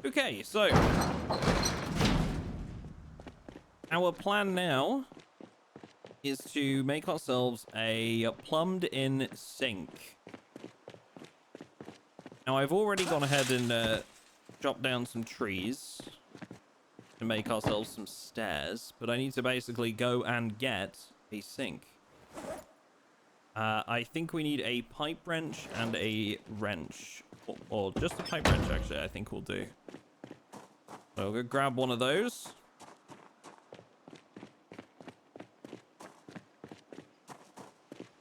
Okay, so our plan now is to make ourselves a plumbed-in sink. Now, I've already gone ahead and chopped down some trees to make ourselves some stairs, but I need to basically go and get a sink. I think we need a pipe wrench and a wrench, or just a pipe wrench, actually, I think will do. So I'll go grab one of those.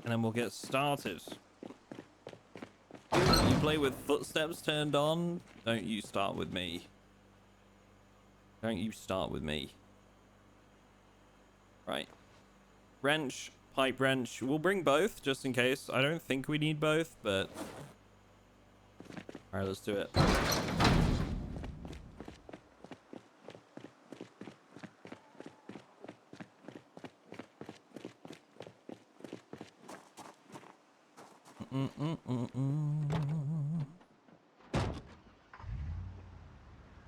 And then we'll get started. You play with footsteps turned on? Don't you start with me. Don't you start with me. Right. Wrench, pipe wrench. We'll bring both, just in case. I don't think we need both, but... Alright, let's do it.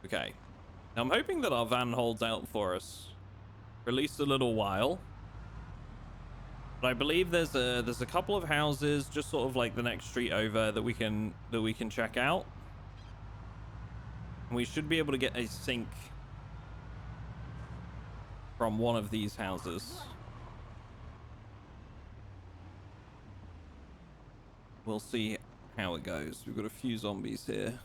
Okay. Now, I'm hoping that our van holds out for us for at least a little while. But I believe there's a couple of houses just sort of like the next street over that we can check out. And we should be able to get a sink from one of these houses. We'll see how it goes. We've got a few zombies here.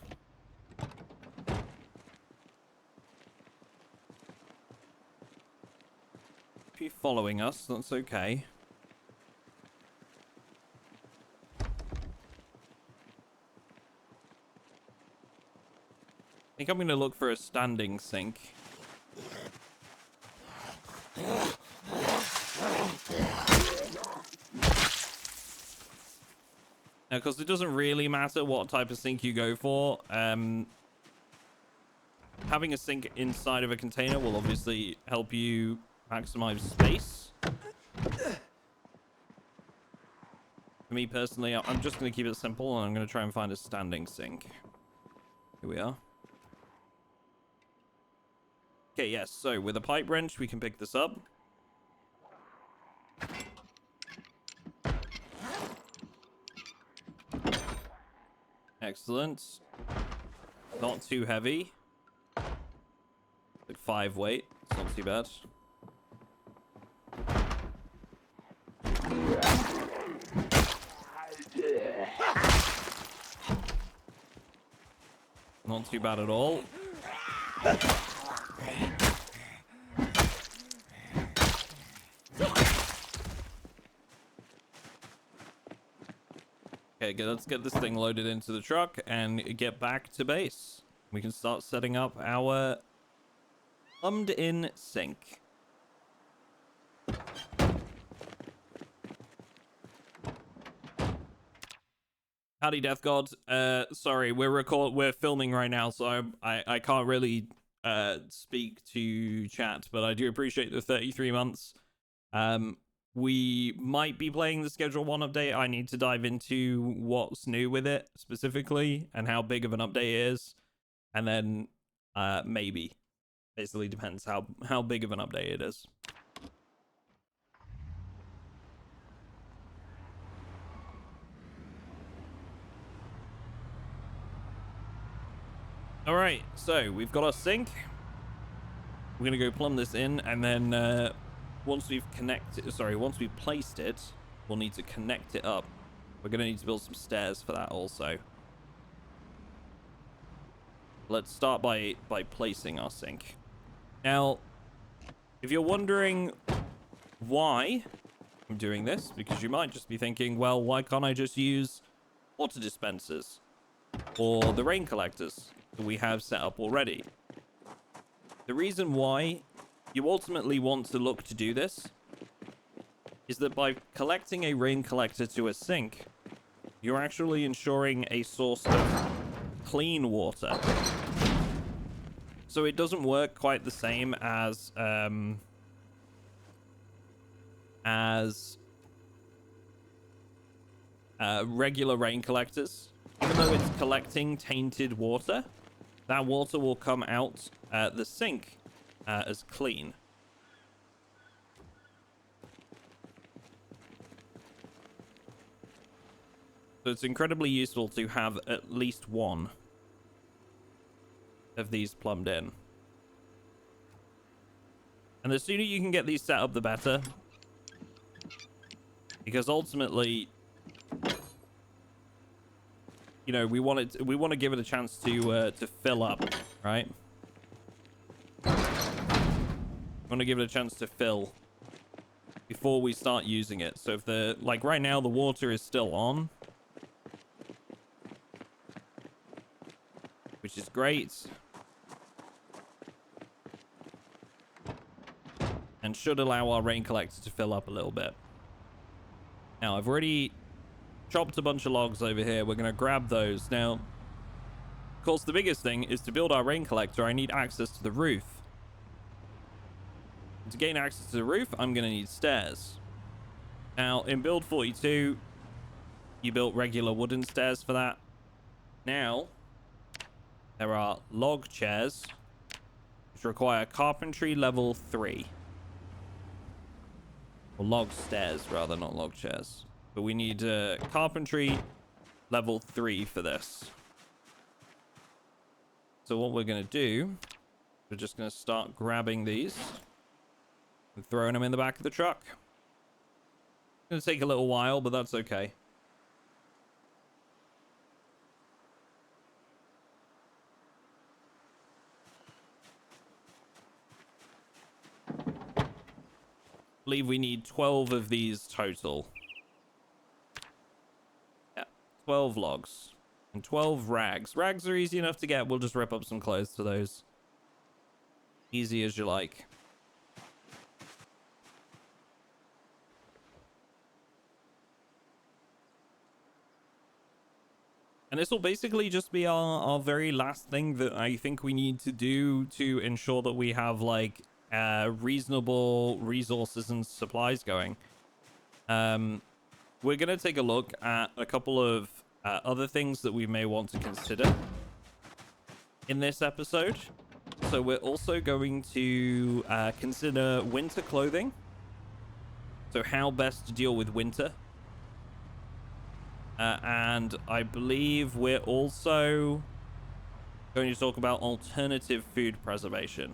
If you're following us, that's okay. I think I'm going to look for a standing sink. Now, because it doesn't really matter what type of sink you go for. Having a sink inside of a container will obviously help you maximize space. For me personally, I'm just going to keep it simple and I'm going to try and find a standing sink. Here we are. Okay, yes, so with a pipe wrench, we can pick this up. Excellent. Not too heavy. Like 5 weight. It's not too bad. Not too bad at all. Okay, good. Let's get this thing loaded into the truck and get back to base. We can start setting up our plumbed-in sink. Howdy, Death God. Sorry, we're filming right now, so I can't really speak to chat, but I do appreciate the 33 months. We might be playing the Schedule 1 update. I need to dive into what's new with it specifically and how big of an update it is. And then maybe. Basically depends how big of an update it is. All right, so we've got our sink. We're going to go plumb this in, and then once we've placed it, we'll need to connect it up. We're going to need to build some stairs for that also. Let's start by placing our sink. Now, if you're wondering why I'm doing this, because you might just be thinking, well, why can't I just use water dispensers or the rain collectors that we have set up already? The reason why you ultimately want to look to do this is that by collecting a rain collector to a sink, you're actually ensuring a source of clean water. So it doesn't work quite the same as regular rain collectors. Even though it's collecting tainted water, that water will come out the sink as clean. So it's incredibly useful to have at least one of these plumbed in. And the sooner you can get these set up, the better. Because ultimately, you know, we want to give it a chance to fill up, right? We want to give it a chance to fill before we start using it. So if like right now the water is still on, which is great. And should allow our rain collector to fill up a little bit. Now, I've already chopped a bunch of logs over here. We're going to grab those. Now, of course, the biggest thing is to build our rain collector, I need access to the roof. To gain access to the roof, I'm going to need stairs. Now, in build 42, you built regular wooden stairs for that. Now, there are log chairs, which require carpentry level 3. Or log stairs, rather, not log chairs. But we need carpentry level 3 for this. So what we're going to do, we're just going to start grabbing these and throwing them in the back of the truck. It's going to take a little while, but that's okay. I believe we need 12 of these total. Yeah, 12 logs and 12 rags. Rags are easy enough to get. We'll just rip up some clothes to those. Easy as you like. And this will basically just be our very last thing that I think we need to do to ensure that we have like reasonable resources and supplies going. We're going to take a look at a couple of other things that we may want to consider in this episode. So we're also going to consider winter clothing. So how best to deal with winter. And I believe we're also going to talk about alternative food preservation.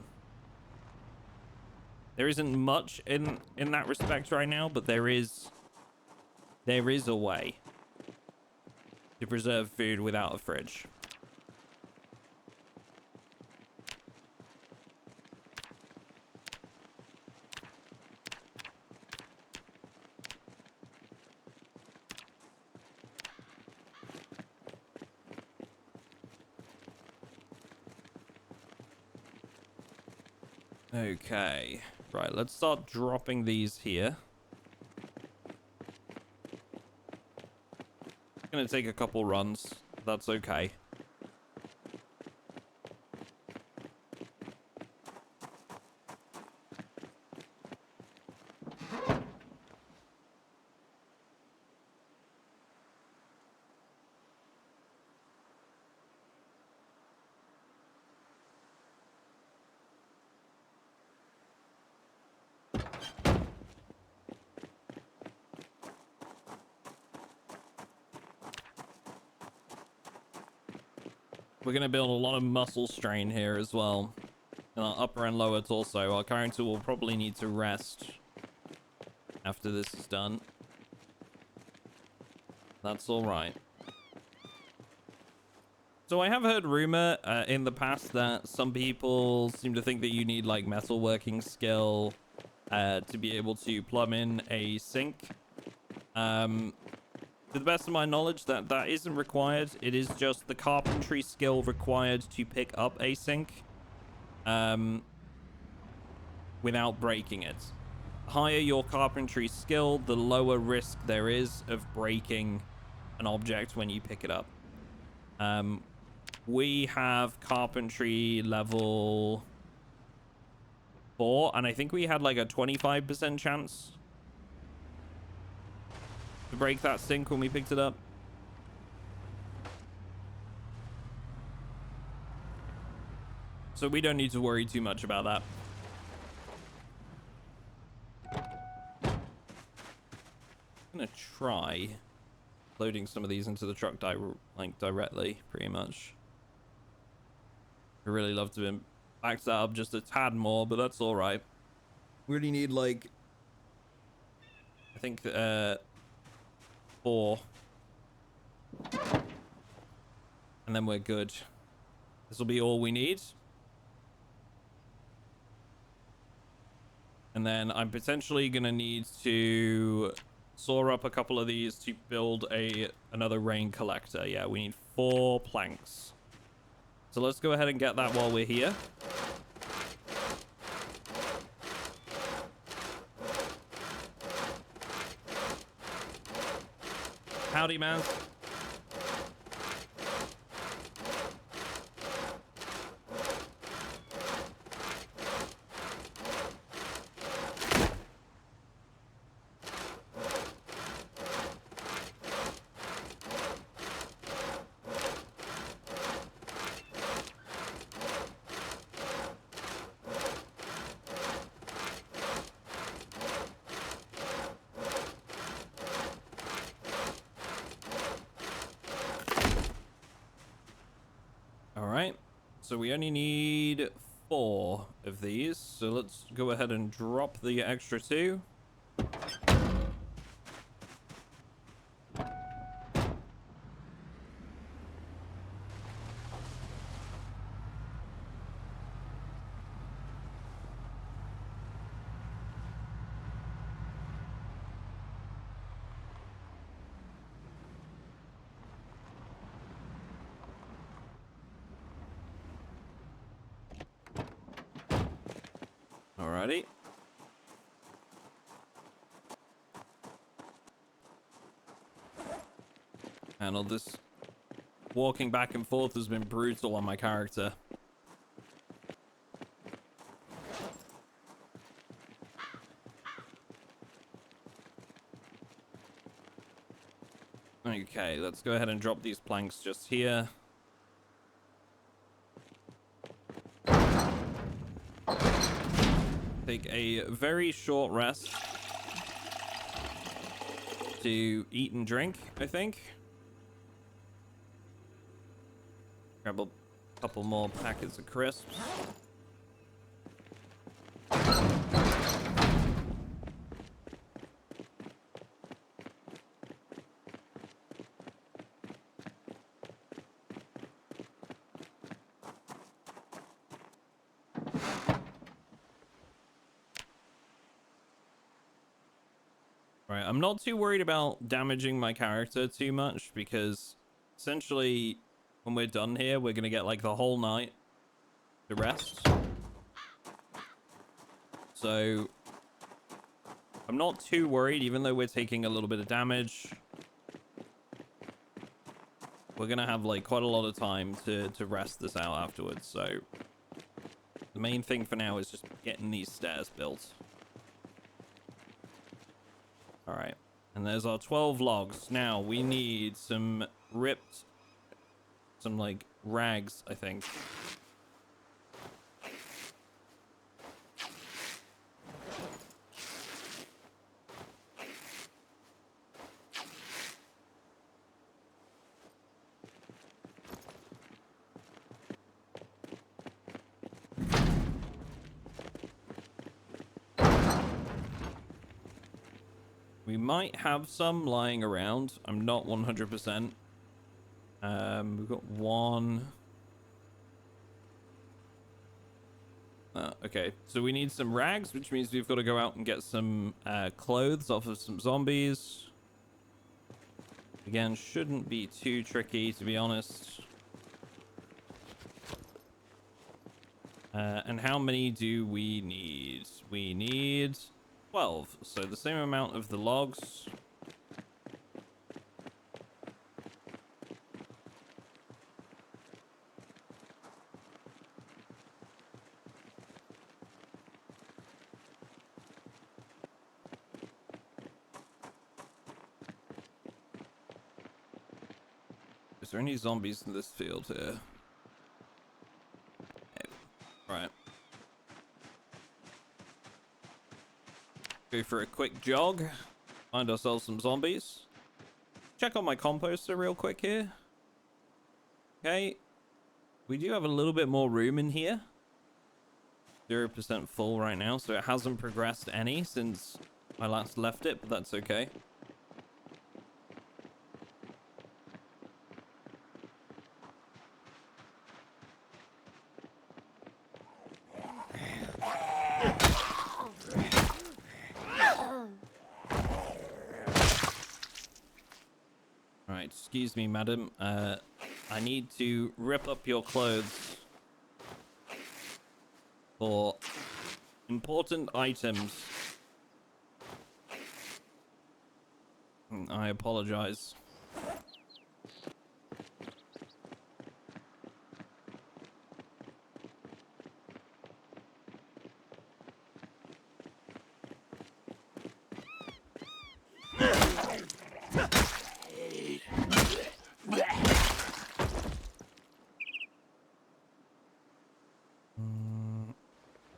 There isn't much in that respect right now, but there is a way to preserve food without a fridge. Okay, right, let's start dropping these here. It's gonna take a couple runs. That's okay. We're going to build a lot of muscle strain here as well. In our upper and lower torso. Our character will probably need to rest after this is done. That's alright. So I have heard rumor in the past that some people seem to think that you need like metalworking skill to be able to plumb in a sink. To the best of my knowledge, that isn't required. It is just the carpentry skill required to pick up a sink without breaking it. The higher your carpentry skill, the lower risk there is of breaking an object when you pick it up. We have carpentry level 4, and I think we had like a 25% chance to break that sink when we picked it up. So we don't need to worry too much about that. I'm gonna try loading some of these into the truck directly, pretty much. I really love to back that up just a tad more, but that's all right. We really need like, I think 4, and then we're good. This will be all we need. And then I'm potentially gonna need to saw up a couple of these to build another rain collector. Yeah, we need 4 planks. So let's go ahead and get that while we're here. Howdy, man. Alright, so we only need 4 of these, so let's go ahead and drop the extra 2. Alrighty. And all this walking back and forth has been brutal on my character. Okay, let's go ahead and drop these planks just here. Take a very short rest to eat and drink, I think. Grab a couple more packets of crisps. Right, I'm not too worried about damaging my character too much because essentially when we're done here, we're gonna get like the whole night to rest. So I'm not too worried, even though we're taking a little bit of damage. We're gonna have like quite a lot of time to rest this out afterwards. So the main thing for now is just getting these stairs built. All right, and there's our 12 logs. Now we need some like rags, I think. We might have some lying around. I'm not 100%. We've got 1. Okay, so we need some rags, which means we've got to go out and get some clothes off of some zombies. Again, shouldn't be too tricky, to be honest. And how many do we need? We need 12, so the same amount of the logs. Is there any zombies in this field here? No. Right. Go for a quick jog. Find ourselves some zombies. Check on my composter real quick here. Okay. We do have a little bit more room in here. 0% full right now, so it hasn't progressed any since I last left it, but that's okay. Alright, excuse me, madam. I need to rip up your clothes for important items. I apologize.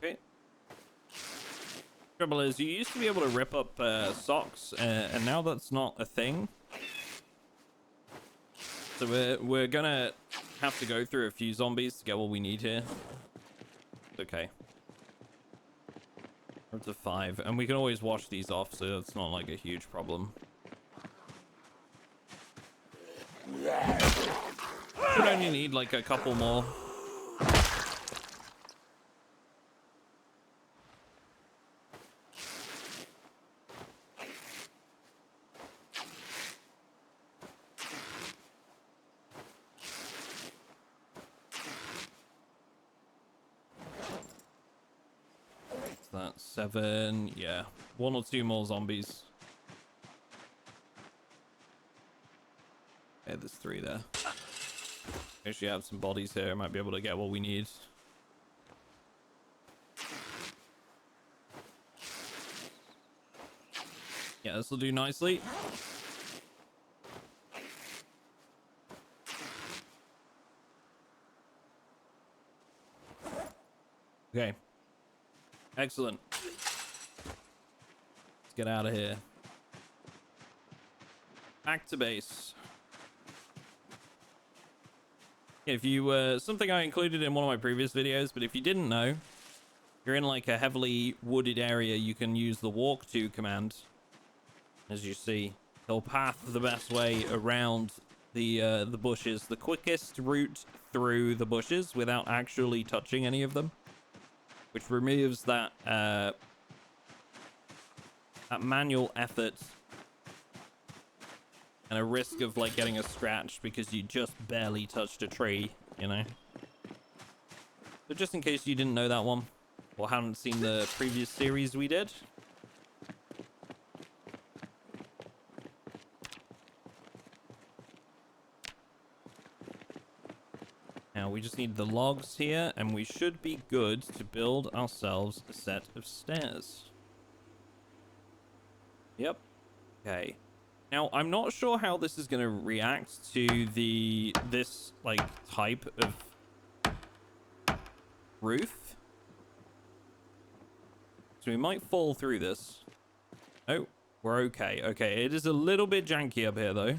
Okay. Trouble is, you used to be able to rip up socks, and now that's not a thing. So we're gonna have to go through a few zombies to get what we need here. It's okay. We're up to 5, and we can always wash these off, so it's not like a huge problem. Should only need like a couple more. That's 7. Yeah, 1 or 2 more zombies. Okay, there's 3 there. Actually have some bodies here. Might be able to get what we need. Yeah, this will do nicely. Okay. Excellent. Let's get out of here. Back to base. If you, something I included in one of my previous videos, but if you didn't know, you're in like a heavily wooded area, you can use the walk to command. As you see, it'll path the best way around the bushes, the quickest route through the bushes without actually touching any of them, which removes that that manual effort and a risk of like getting a scratch because you just barely touched a tree, you know. So just in case you didn't know that one or hadn't seen the previous series we did. Now we just need the logs here, and we should be good to build ourselves a set of stairs. Yep. Okay. Now I'm not sure how this is going to react to this like type of roof. So we might fall through this. Oh, we're okay. Okay, it is a little bit janky up here though.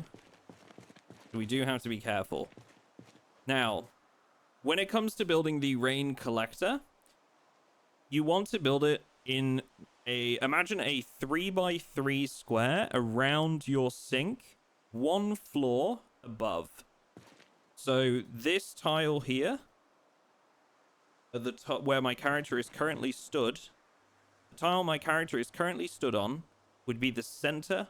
So we do have to be careful. Now, when it comes to building the rain collector, you want to build it in imagine a 3x3 square around your sink, 1 floor above. So this tile here, at the top where my character is currently stood, the tile my character is currently stood on would be the center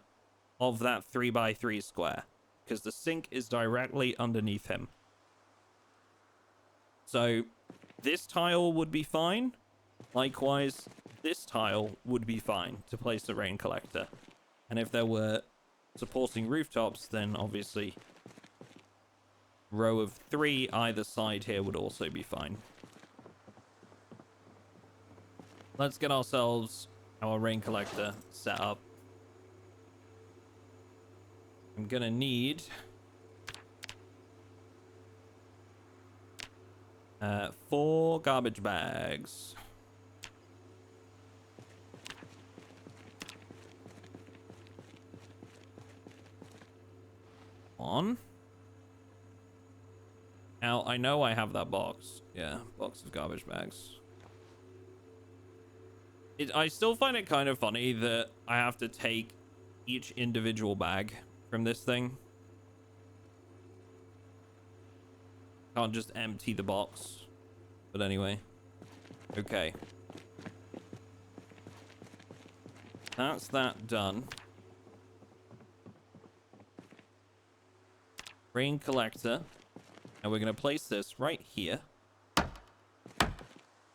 of that 3x3 square, because the sink is directly underneath him. So this tile would be fine. Likewise, this tile would be fine to place the rain collector. And if there were supporting rooftops, then obviously row of 3 either side here would also be fine. Let's get ourselves our rain collector set up. I'm gonna need 4 garbage bags. On. Now, I know I have that box. Yeah, box of garbage bags. I still find it kind of funny that I have to take each individual bag from this thing. Can't just empty the box. But anyway. Okay. That's that done. Rain collector. And we're going to place this right here.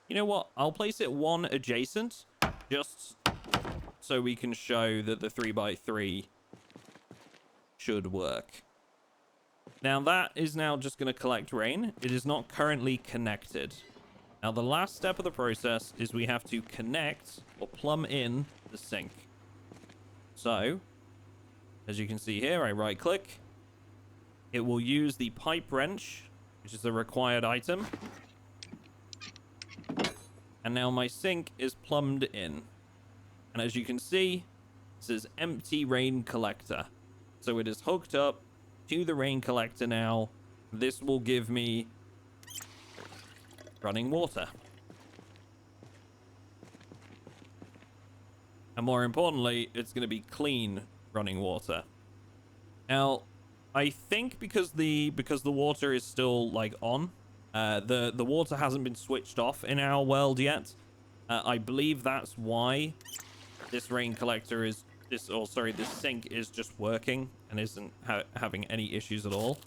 You know what? I'll place it one adjacent. Just so we can show that the 3x3 should work. Now that is now just going to collect rain. It is not currently connected. Now the last step of the process is we have to connect or plumb in the sink. So, as you can see here, I right click. It will use the pipe wrench, which is the required item. And now my sink is plumbed in. And as you can see, it says empty rain collector. So it is hooked up to the rain collector now. This will give me running water. And more importantly, it's going to be clean running water. Now, I think because the water is still like on, the water hasn't been switched off in our world yet. I believe that's why this rain collector is this sink is just working and isn't having any issues at all.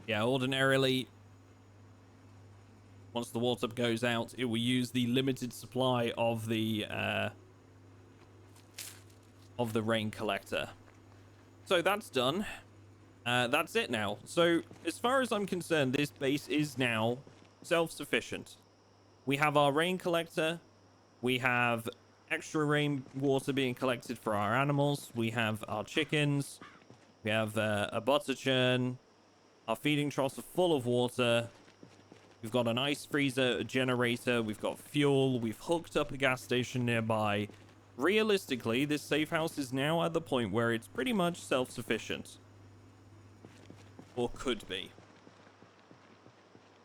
Yeah, ordinarily, once the water goes out, it will use the limited supply of the rain collector. So that's done. That's it now. So as far as I'm concerned, this base is now self-sufficient. We have our rain collector. We have extra rain water being collected for our animals. We have our chickens. We have a butter churn. Our feeding troughs are full of water. We've got an ice freezer, a generator. We've got fuel. We've hooked up a gas station nearby. Realistically, this safe house is now at the point where it's pretty much self-sufficient. Or could be.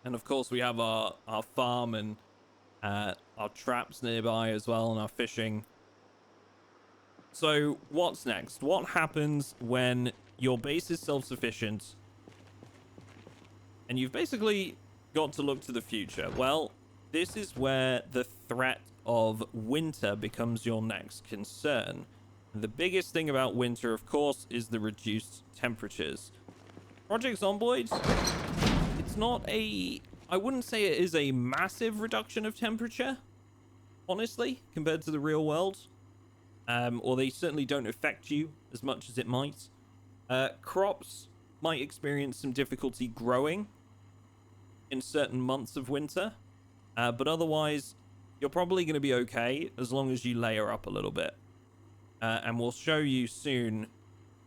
And of course, we have our farm and our traps nearby as well, and our fishing. So what's next? What happens when your base is self-sufficient and you've basically got to look to the future? Well, this is where the threat of winter becomes your next concern. The biggest thing about winter, of course, is the reduced temperatures. Project Zomboid, it's not I wouldn't say it is a massive reduction of temperature, honestly, compared to the real world. Or they certainly don't affect you as much as it might. Crops might experience some difficulty growing in certain months of winter. But otherwise, you're probably going to be okay as long as you layer up a little bit. And we'll show you soon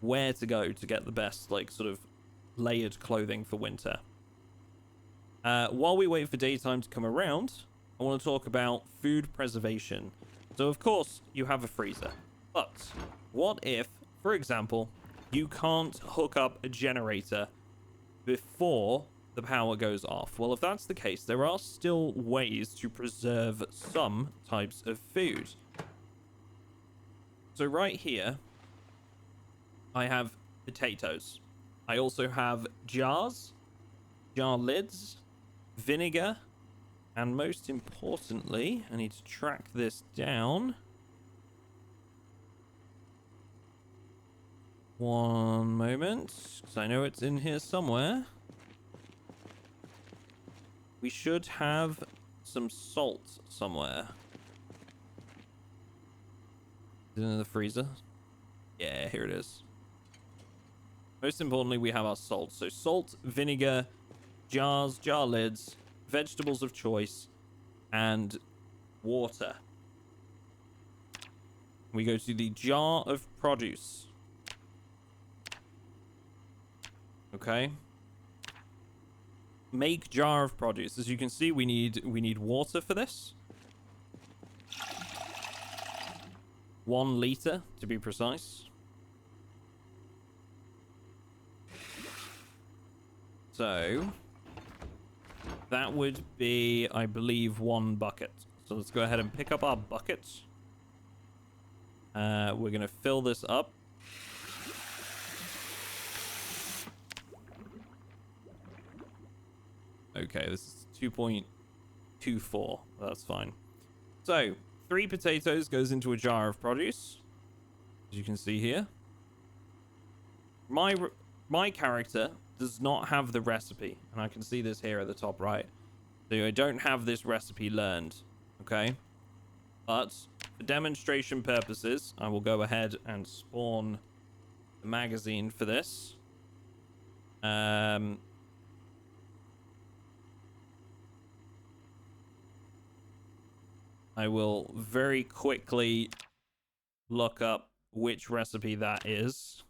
where to go to get the best, like, sort of layered clothing for winter. While we wait for daytime to come around, I want to talk about food preservation. So, of course, you have a freezer. But what if, for example, you can't hook up a generator before the power goes off? Well, if that's the case, there are still ways to preserve some types of food. So right here, I have potatoes. I also have jars, jar lids, vinegar, and most importantly, I need to track this down. One moment, because I know it's in here somewhere. We should have some salt somewhere. Is it in the freezer? Yeah, here it is. Most importantly, we have our salt. So salt, vinegar, jars, jar lids, vegetables of choice, and water. We go to the jar of produce. Okay. Make jar of produce. As you can see, we need water for this. 1 liter, to be precise. So that would be, I believe, 1 bucket. So let's go ahead and pick up our buckets. We're going to fill this up. Okay, this is 2.24. That's fine. So 3 potatoes goes into a jar of produce, as you can see here. My character does not have the recipe, and I can see this here at the top right. So I don't have this recipe learned, okay? But for demonstration purposes, I will go ahead and spawn the magazine for this. I will very quickly look up which recipe that is.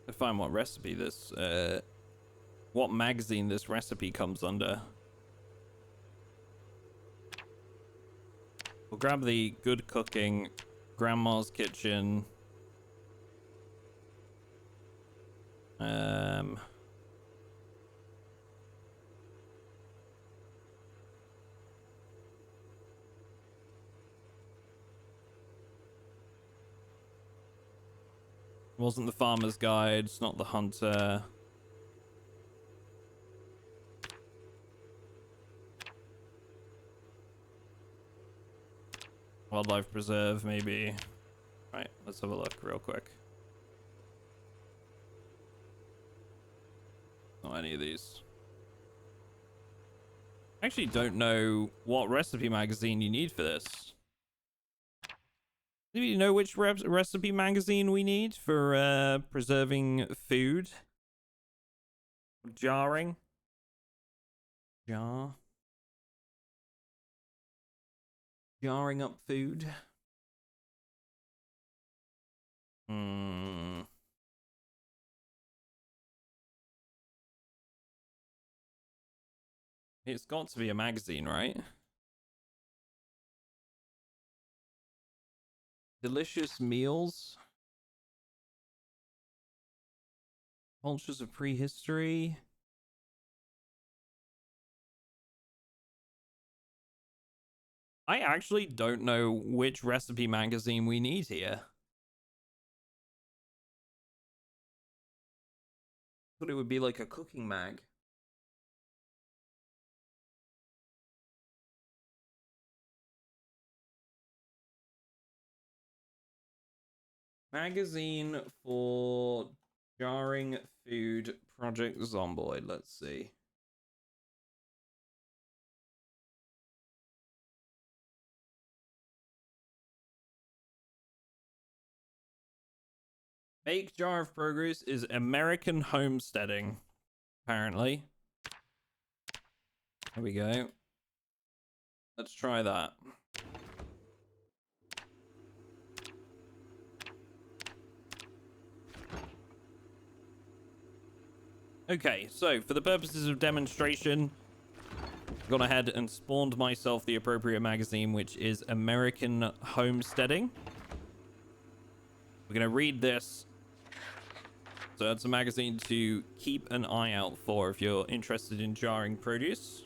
To find what recipe this, what magazine this recipe comes under. We'll grab the Good Cooking, Grandma's Kitchen. Wasn't the Farmer's Guide, it's not the Hunter. Wildlife Preserve, maybe. Right, let's have a look real quick. Not any of these. I actually don't know what recipe magazine you need for this. Do you know which recipe magazine we need for preserving food? Jarring? Jarring up food? It's got to be a magazine, right? Delicious meals. Cultures of prehistory. I actually don't know which recipe magazine we need here. Thought it would be like a cooking mag. Magazine for jarring food, Project Zomboid. Let's see. Make jar of progress is American homesteading, apparently. There we go. Let's try that. Okay, so for the purposes of demonstration, I've gone ahead and spawned myself the appropriate magazine, which is American Homesteading. We're going to read this. So it's a magazine to keep an eye out for if you're interested in jarring produce.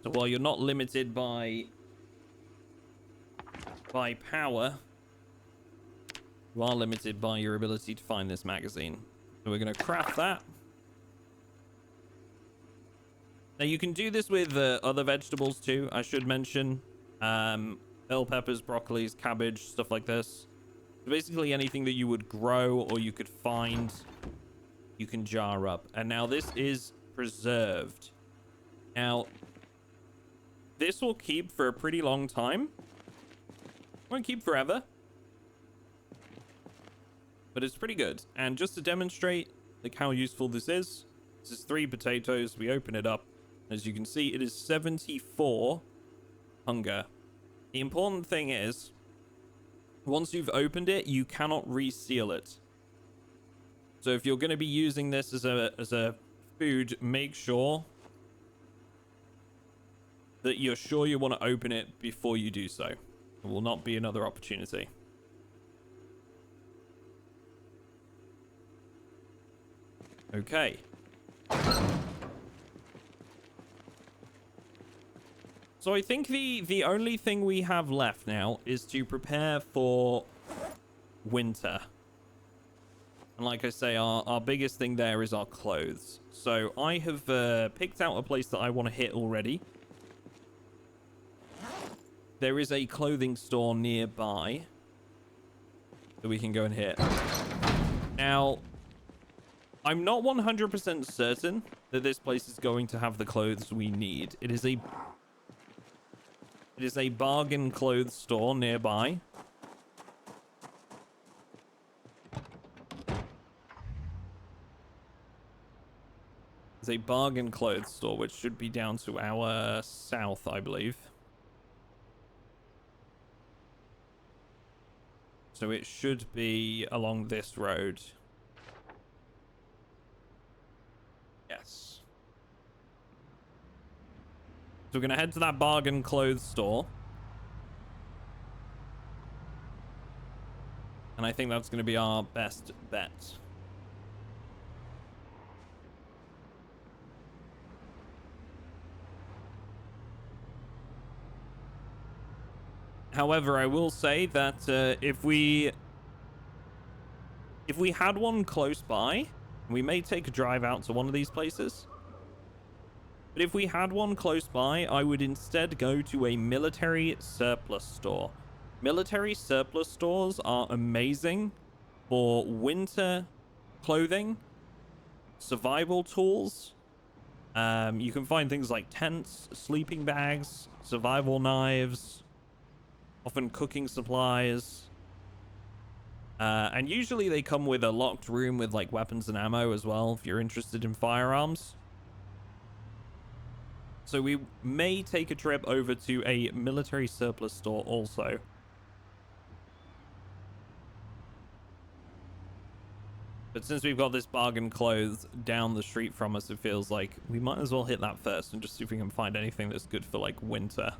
So while you're not limited by power, you are limited by your ability to find this magazine. So we're going to craft that. Now you can do this with other vegetables too, I should mention. Bell peppers, broccolis, cabbage, stuff like this. So basically anything that you would grow or you could find, you can jar up. And now this is preserved. Now, this will keep for a pretty long time. Won't keep forever. But it's pretty good. And just to demonstrate like how useful this is 3 potatoes. We open it up. As you can see, it is 74 hunger. The important thing is, once you've opened it, you cannot reseal it. So if you're going to be using this as a food, make sure that you're sure you want to open it before you do so. There will not be another opportunity. Okay. So I think the only thing we have left now is to prepare for winter. And like I say, our biggest thing there is our clothes. So I have picked out a place that I want to hit already. There is a clothing store nearby that we can go and hit. Now, I'm not 100% certain that this place is going to have the clothes we need. It is a bargain clothes store nearby. It's a bargain clothes store, which should be down to our south, I believe. So it should be along this road. Yes. So we're going to head to that bargain clothes store. And I think that's going to be our best bet. However, I will say that if we had one close by, we may take a drive out to one of these places. But if we had one close by, I would instead go to a military surplus store. Military surplus stores are amazing for winter clothing, survival tools. You can find things like tents, sleeping bags, survival knives, often cooking supplies. And usually they come with a locked room with like weapons and ammo as well, if you're interested in firearms. So we may take a trip over to a military surplus store also. But since we've got this bargain clothes down the street from us, it feels like we might as well hit that first and just see if we can find anything that's good for like winter.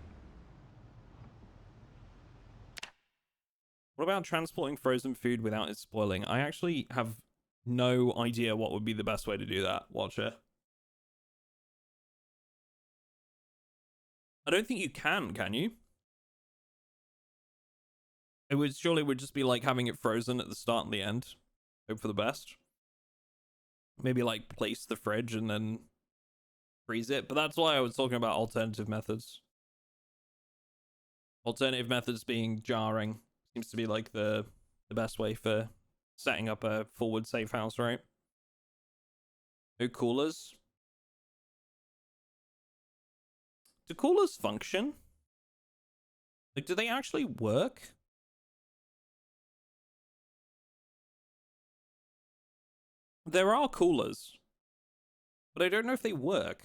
What about transporting frozen food without it spoiling? I actually have no idea what would be the best way to do that, Watcher. I don't think you can you? Surely would just be like having it frozen at the start and the end. Hope for the best. Maybe like place the fridge and then freeze it. But that's why I was talking about alternative methods. Alternative methods being jarring. Seems to be like the best way for setting up a forward safe house, right? No coolers. Do coolers function? Like, do they actually work? There are coolers, but I don't know if they work.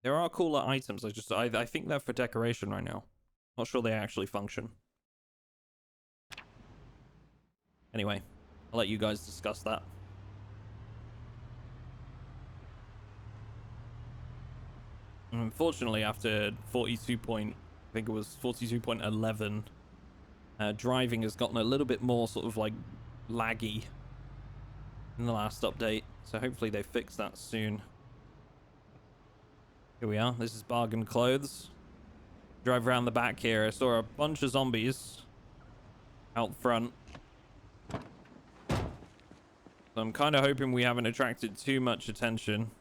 There are cooler items. I think they're for decoration right now. Not sure they actually function. Anyway, I'll let you guys discuss that. Unfortunately, after 42.5 I think it was 42.11. Driving has gotten a little bit more sort of like laggy in the last update, so hopefully they fix that soon. Here we are. This is Bargain Clothes. Drive around the back here. I saw a bunch of zombies out front. So I'm kind of hoping we haven't attracted too much attention.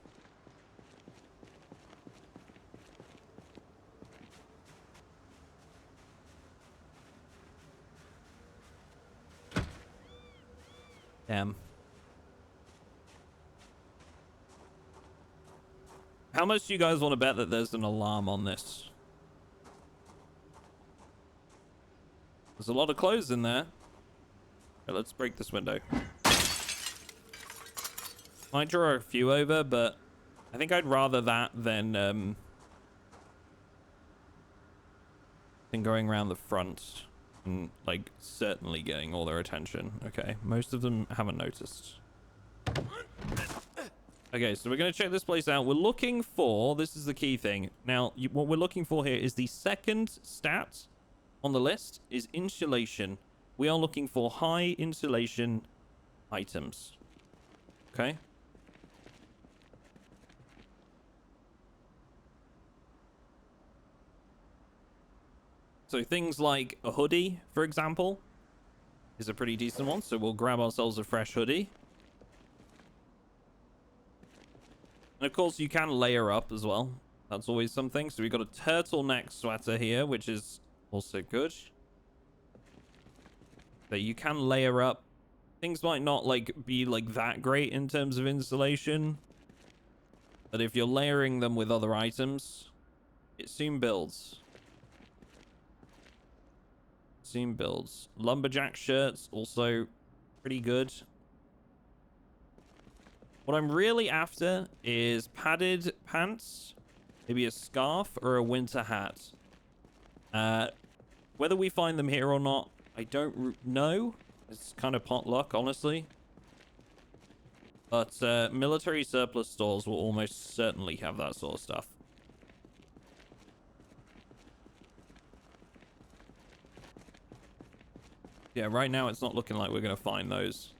Damn. How much do you guys want to bet that there's an alarm on this? There's a lot of clothes in there. Okay, let's break this window. Might draw a few over, but I think I'd rather that than going around the front and like certainly getting all their attention. Okay, most of them haven't noticed. Okay, so we're going to check this place out. We're looking for, this is the key thing. Now, what we're looking for here is the second stat on the list is insulation. We are looking for high insulation items. Okay. So things like a hoodie, for example, is a pretty decent one. So we'll grab ourselves a fresh hoodie. And of course, you can layer up as well. That's always something. So we've got a turtleneck sweater here, which is also good. So you can layer up. Things might not like be like that great in terms of insulation, but if you're layering them with other items, it soon builds. Soon builds. Lumberjack shirts also pretty good. What I'm really after is padded pants, maybe a scarf or a winter hat. Whether we find them here or not, I don't know. It's kind of pot luck, honestly. But military surplus stores will almost certainly have that sort of stuff. Yeah, right now it's not looking like we're going to find those.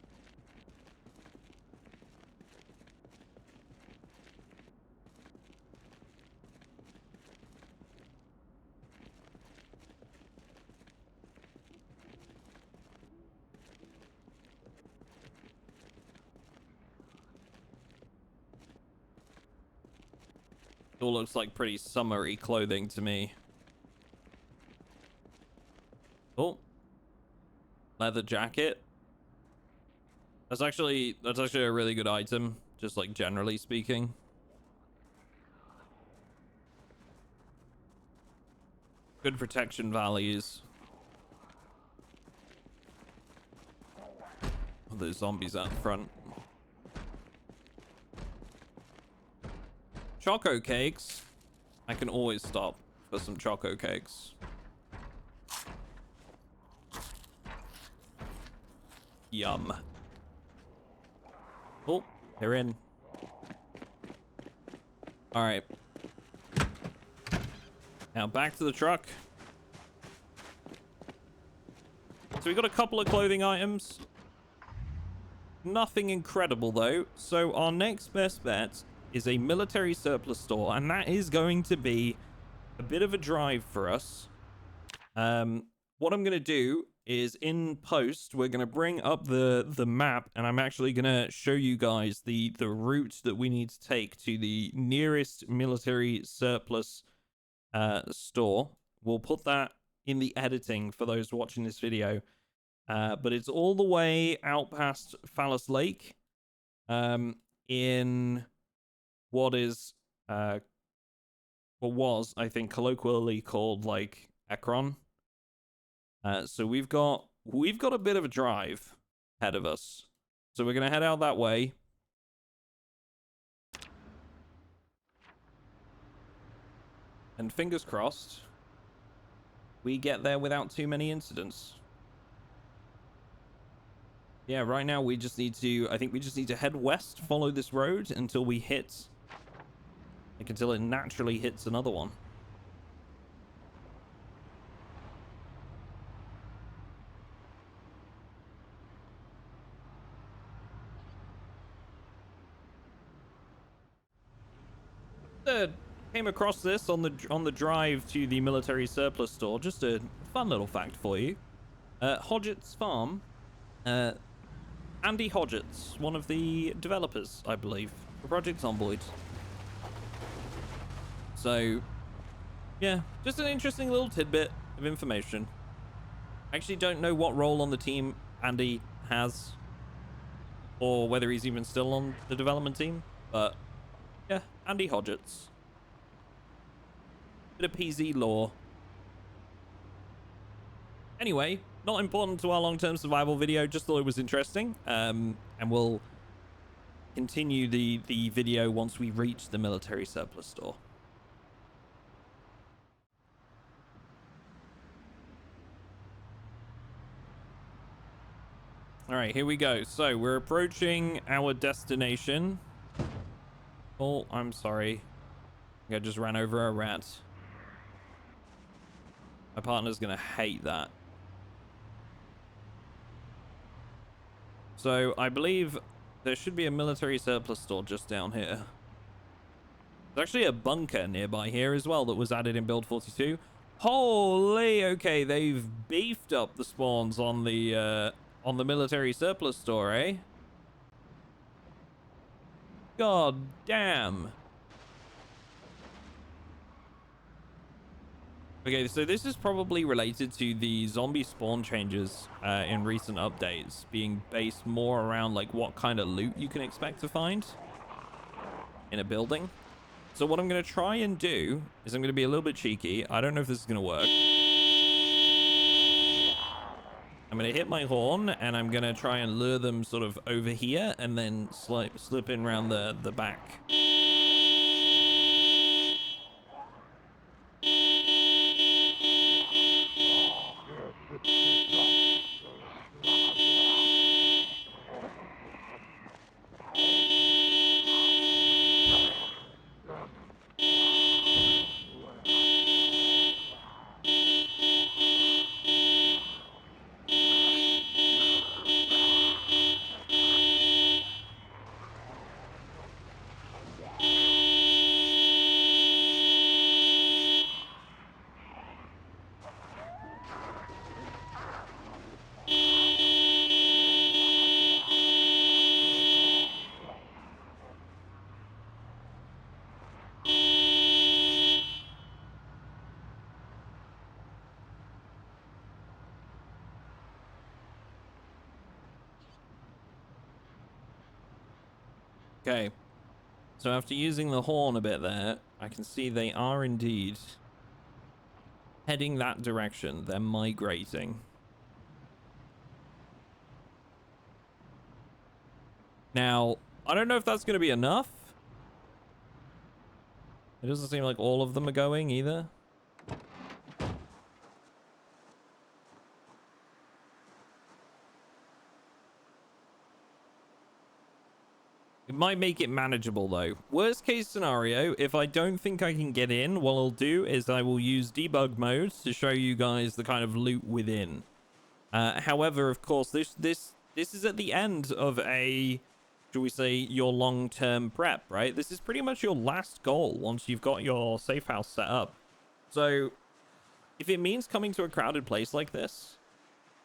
It all looks like pretty summery clothing to me. Oh. Leather jacket. That's actually a really good item, just like generally speaking. Good protection values. Oh, there's zombies out front. Choco cakes. I can always stop for some choco cakes. Yum. Oh, they're in. All right. Now back to the truck. So we got a couple of clothing items. Nothing incredible though. So our next best bet is a military surplus store, and that is going to be a bit of a drive for us. What I'm going to do is in post, we're going to bring up the map, and I'm actually going to show you guys the route that we need to take to the nearest military surplus store. We'll put that in the editing for those watching this video. But it's all the way out past Phallus Lake in what is what was, I think, colloquially called like Ekron. So we've got a bit of a drive ahead of us. So we're gonna head out that way. And fingers crossed, we get there without too many incidents. Yeah, right now we just need to, I think we just need to head west, follow this road until we hit, like until it naturally hits another one. came across this on the drive to the military surplus store. Just a fun little fact for you. Hodgett's Farm. Andy Hodgett's one of the developers, I believe, for Project Zomboid. So, yeah, just an interesting little tidbit of information. I actually don't know what role on the team Andy has, or whether he's even still on the development team, but yeah, Andy Hodgett's. Bit of PZ lore. Anyway, not important to our long-term survival video, just thought it was interesting. And we'll continue the video once we reach the military surplus store. All right, here we go. So we're approaching our destination. Oh, I'm sorry. I just ran over a rat. My partner's gonna hate that. So I believe there should be a military surplus store just down here. There's actually a bunker nearby here as well that was added in build 42. Holy, okay, they've beefed up the spawns on the military surplus store, eh? God damn. Okay, so this is probably related to the zombie spawn changes in recent updates, being based more around like what kind of loot you can expect to find in a building. So what I'm going to try and do is I'm going to be a little bit cheeky. I don't know if this is going to work. I'm going to hit my horn and I'm going to try and lure them sort of over here and then slip in around the back. Okay, so after using the horn a bit there, I can see they are indeed heading that direction. They're migrating. Now, I don't know if that's going to be enough. It doesn't seem like all of them are going either. It might make it manageable though. Worst case scenario, if I don't think I can get in, what I'll do is I will use debug mode to show you guys the kind of loot within. However, of course, this is at the end of a, shall we say, your long-term prep, right? This is pretty much your last goal once you've got your safe house set up. So if it means coming to a crowded place like this,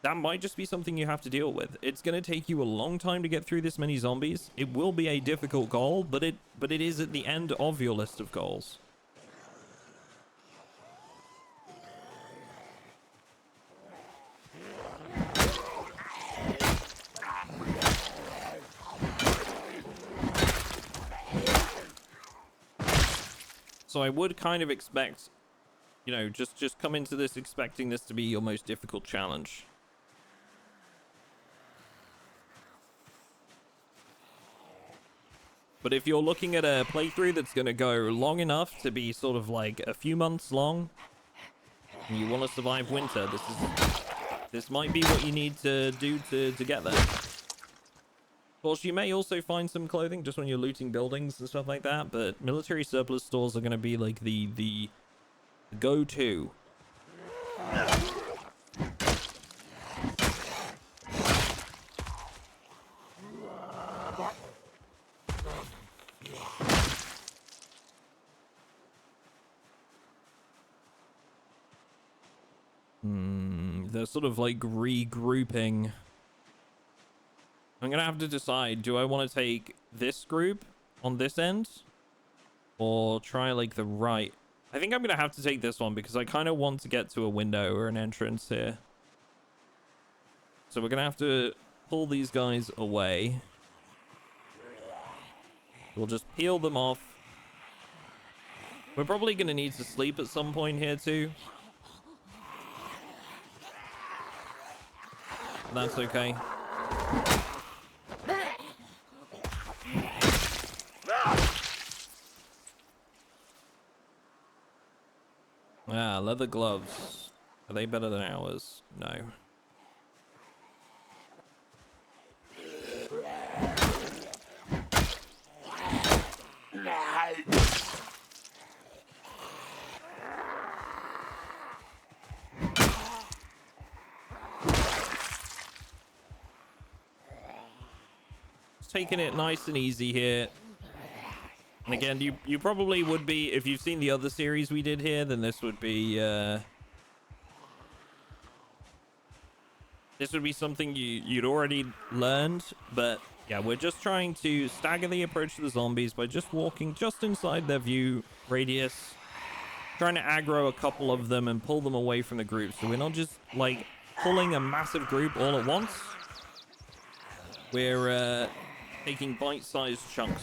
that might just be something you have to deal with. It's going to take you a long time to get through this many zombies. It will be a difficult goal, but it is at the end of your list of goals. So I would kind of expect, you know, just come into this expecting this to be your most difficult challenge. But if you're looking at a playthrough that's going to go long enough to be sort of like a few months long, and you want to survive winter, this might be what you need to do to get there. Of course, you may also find some clothing just when you're looting buildings and stuff like that, but military surplus stores are going to be like the go-to. They're sort of like regrouping. I'm gonna have to decide, do I want to take this group on this end or try like the right? I think I'm gonna have to take this one because I kind of want to get to a window or an entrance here. So we're gonna have to pull these guys away. We'll just peel them off. We're probably gonna need to sleep at some point here too. That's okay. Ah, leather gloves. Are they better than ours? No. Taking it nice and easy here. And again, you probably would be, if you've seen the other series we did here, then this would be something you'd already learned. But yeah, we're just trying to stagger the approach to the zombies by just walking just inside their view radius, trying to aggro a couple of them and pull them away from the group, so we're not just like pulling a massive group all at once. We're taking bite-sized chunks.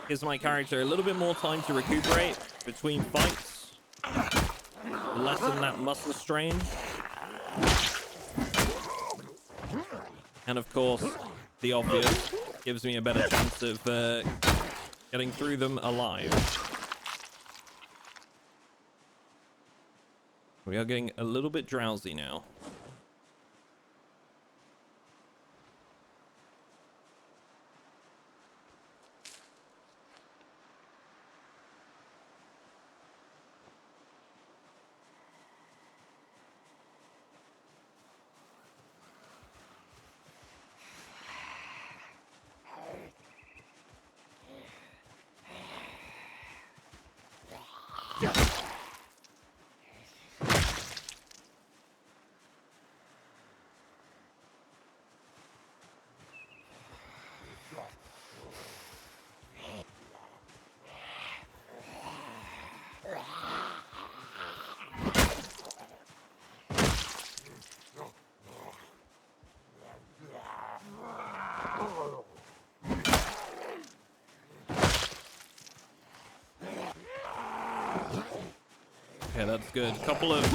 Gives my character a little bit more time to recuperate between fights, lessen that muscle strain, and of course the obvious, gives me a better chance of getting through them alive. We are getting a little bit drowsy now. Okay, that's good. Couple of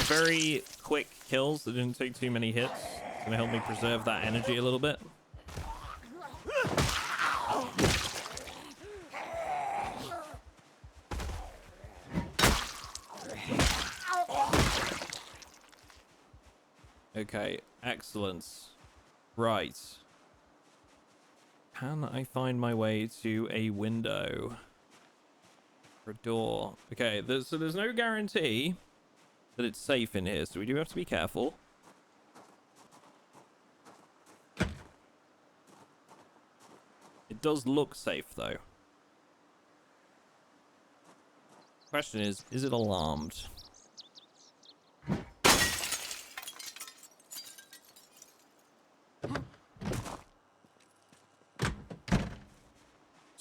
very quick kills that didn't take too many hits. It's gonna help me preserve that energy a little bit. Okay, excellent. Right. Can I find my way to a window? Or a door? Okay, so there's no guarantee that it's safe in here, so we do have to be careful. It does look safe, though. Question is it alarmed?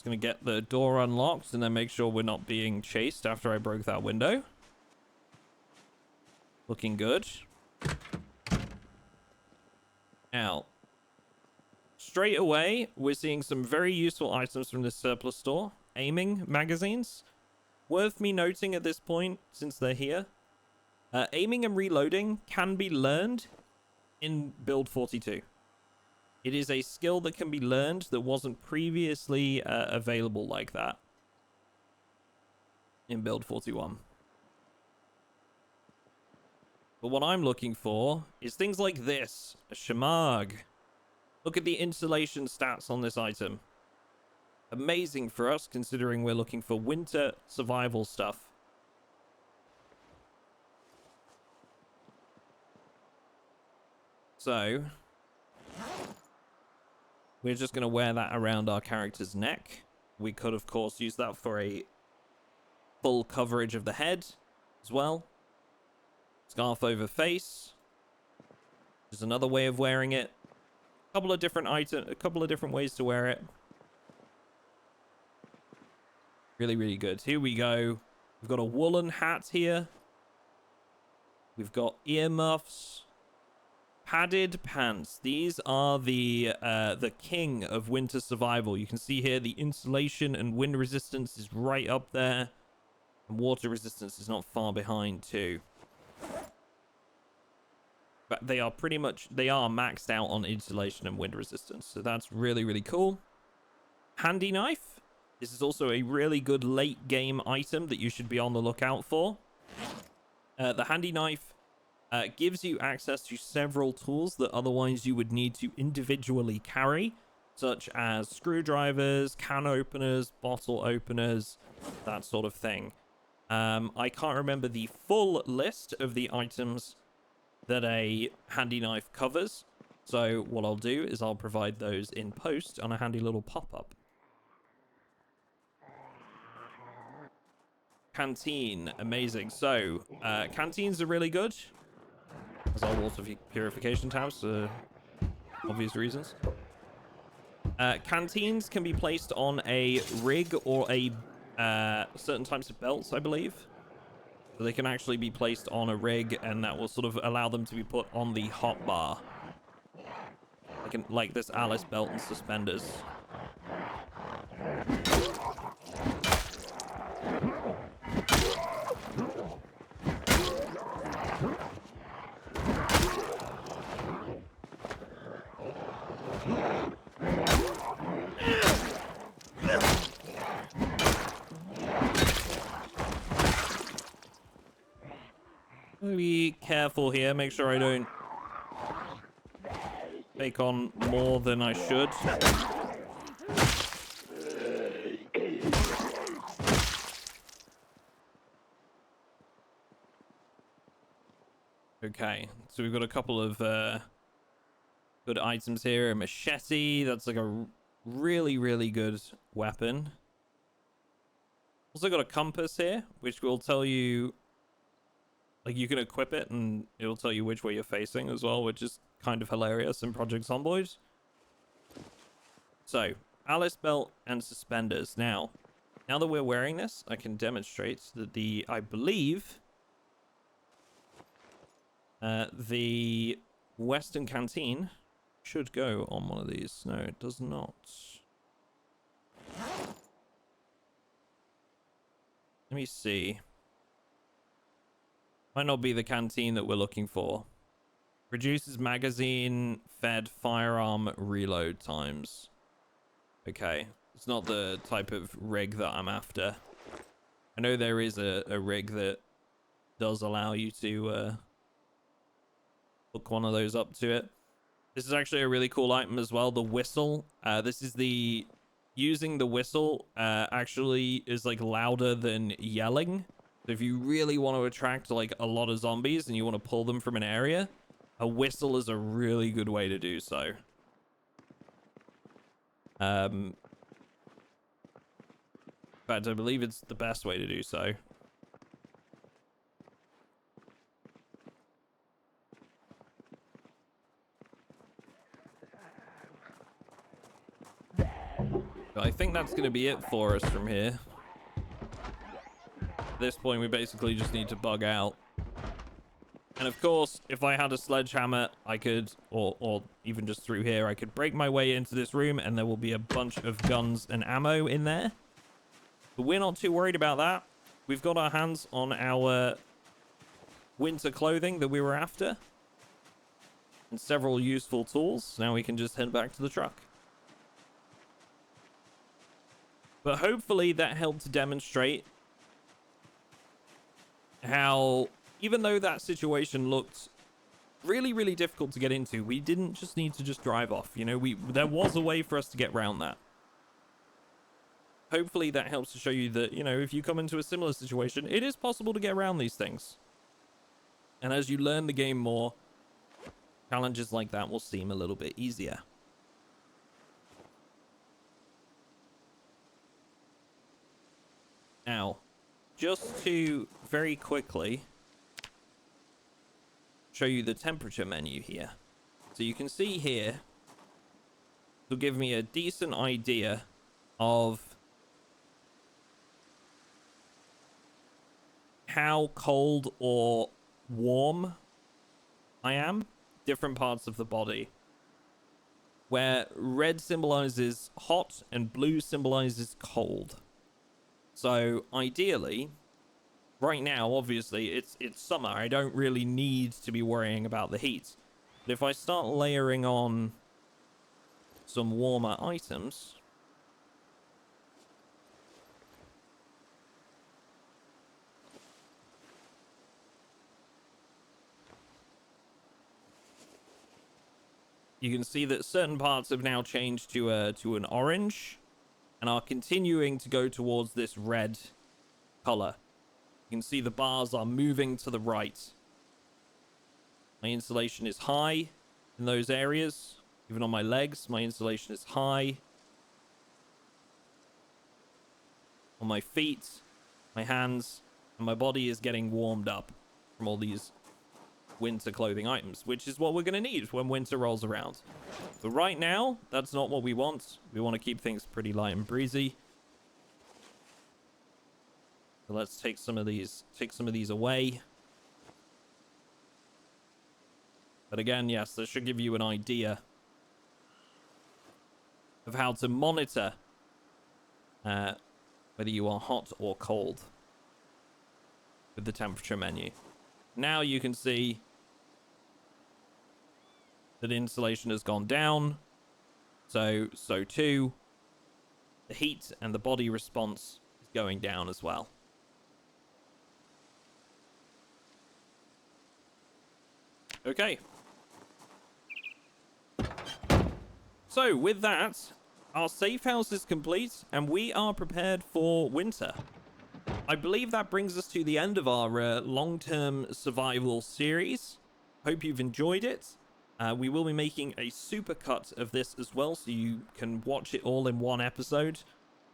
Gonna get the door unlocked and then make sure we're not being chased after I broke that window. Looking good. Now, straight away, we're seeing some very useful items from this surplus store. Aiming magazines. Worth me noting at this point, since they're here. Aiming and reloading can be learned in build 42. It is a skill that can be learned that wasn't previously available like that in build 41. But what I'm looking for is things like this. A Shamag. Look at the installation stats on this item. Amazing for us, considering we're looking for winter survival stuff. So we're just going to wear that around our character's neck. We could, of course, use that for a full coverage of the head as well. Scarf over face. There's another way of wearing it. A couple of different ways to wear it. Really, really good. Here we go. We've got a woolen hat here. We've got earmuffs. Padded pants. These are the king of winter survival. You can see here the insulation and wind resistance is right up there. And water resistance is not far behind too. But they are maxed out on insulation and wind resistance. So that's really, really cool. Handy knife. This is also a really good late game item that you should be on the lookout for. The handy knife gives you access to several tools that otherwise you would need to individually carry, such as screwdrivers, can openers, bottle openers, that sort of thing. I can't remember the full list of the items that a handy knife covers, so what I'll do is I'll provide those in post on a handy little pop-up. Canteen, amazing. So, canteens are really good. As our water purification tabs for obvious reasons. Canteens can be placed on a rig or a certain types of belts, I believe. So they can actually be placed on a rig, and that will sort of allow them to be put on the hot bar. Like this Alice belt and suspenders. Be careful here, make sure I don't take on more than I should. Okay, so we've got a couple of good items here. A machete, that's like a really, really good weapon. Also got a compass here, which will tell you, like, you can equip it and it'll tell you which way you're facing as well, which is kind of hilarious in Project Zomboid. So, Alice belt and suspenders. Now that we're wearing this, I can demonstrate that I believe the Western Canteen should go on one of these. No, it does not. Let me see. Might not be the canteen that we're looking for. Reduces magazine fed firearm reload times. Okay, it's not the type of rig that I'm after. I know there is a rig that does allow you to hook one of those up to it. This is actually a really cool item as well. The whistle. This is using the whistle actually is like louder than yelling. So if you really want to attract like a lot of zombies and you want to pull them from an area, a whistle is a really good way to do so. In fact, I believe it's the best way to do so. I think that's going to be it for us from here. At this point, we basically just need to bug out. And of course, if I had a sledgehammer, I could, or even just through here, I could break my way into this room and there will be a bunch of guns and ammo in there. But we're not too worried about that. We've got our hands on our winter clothing that we were after. And several useful tools. Now we can just head back to the truck. But hopefully that helped to demonstrate how, even though that situation looked really, really difficult to get into, we didn't just need to just drive off. You know, there was a way for us to get around that. Hopefully that helps to show you that, you know, if you come into a similar situation, it is possible to get around these things. And as you learn the game more, challenges like that will seem a little bit easier. Now, just to very quickly show you the temperature menu here. So you can see here, it'll give me a decent idea of how cold or warm I am, different parts of the body, where red symbolizes hot and blue symbolizes cold. So ideally, right now, obviously, it's summer. I don't really need to be worrying about the heat. But if I start layering on some warmer items, you can see that certain parts have now changed to an orange and are continuing to go towards this red color. You can see the bars are moving to the right. My insulation is high in those areas. Even on my legs, my insulation is high. On my feet, my hands, and my body is getting warmed up from all these winter clothing items, which is what we're going to need when winter rolls around. But right now, that's not what we want. We want to keep things pretty light and breezy. So let's take some of these away. But again, yes, this should give you an idea of how to monitor whether you are hot or cold with the temperature menu. Now you can see that insulation has gone down. So too, the heat and the body response is going down as well. Okay. So with that, our safe house is complete and we are prepared for winter. I believe that brings us to the end of our long-term survival series. Hope you've enjoyed it. We will be making a supercut of this as well, so you can watch it all in one episode,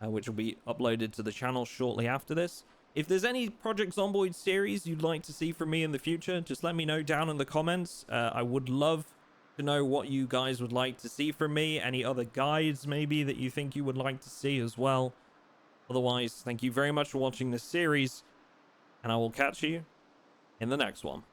which will be uploaded to the channel shortly after this. If there's any Project Zomboid series you'd like to see from me in the future, just let me know down in the comments. I would love to know what you guys would like to see from me. Any other guides maybe that you think you would like to see as well. Otherwise, thank you very much for watching this series, and I will catch you in the next one.